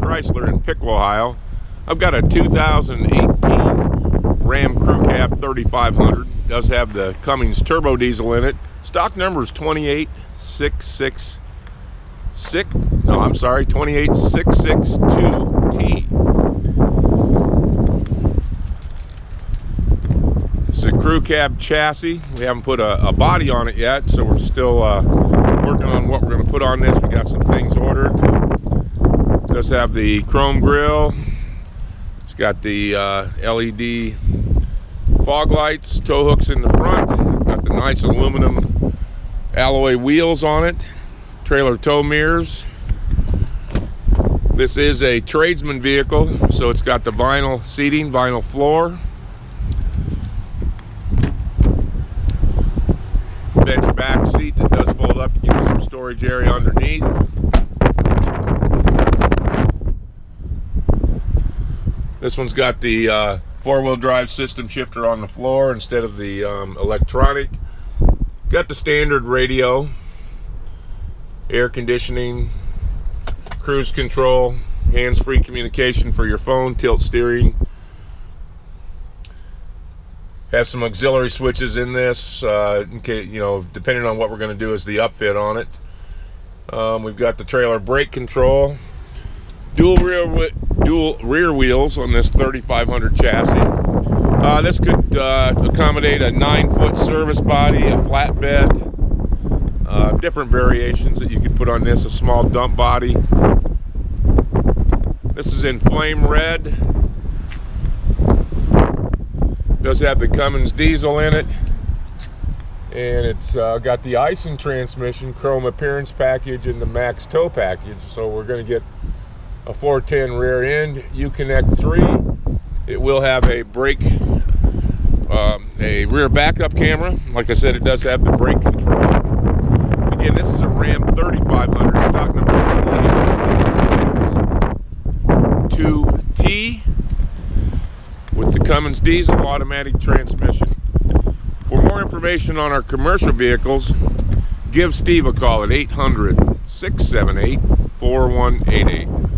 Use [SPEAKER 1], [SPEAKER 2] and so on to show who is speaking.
[SPEAKER 1] Chrysler in Piqua, Ohio. I've got a 2018 Ram Crew Cab 3500. It does have the Cummins turbo diesel in it. Stock number is 28662T. This is a crew cab chassis. We haven't put a body on it yet, so we're still working on what we're going to put on this. We got some things ordered. It does have the chrome grille. It's got the LED fog lights, tow hooks in the front. Got the nice aluminum alloy wheels on it. Trailer tow mirrors. This is a tradesman vehicle, so it's got the vinyl seating, vinyl floor. Bench back seat that does fold up to give you some storage area underneath. This one's got the four-wheel drive system shifter on the floor instead of the electronic. Got the standard radio, air conditioning, cruise control, hands-free communication for your phone, tilt steering. Have some auxiliary switches in this, in case, depending on what we're going to do is the upfit on it. We've got the trailer brake control, dual rear wheels on this 3500 chassis. This could accommodate a 9-foot service body, a flatbed, different variations that you could put on this, a small dump body. This is in flame red. Does have the Cummins diesel in it, and it's got the Icing transmission, chrome appearance package, and the max tow package. So we're going to get a 410 rear end, Uconnect 3. It will have a a rear backup camera. Like I said, it does have the brake control. Again, this is a Ram 3500, stock number 28662T. with the Cummins diesel automatic transmission. For more information on our commercial vehicles, give Steve a call at 800-678-4188.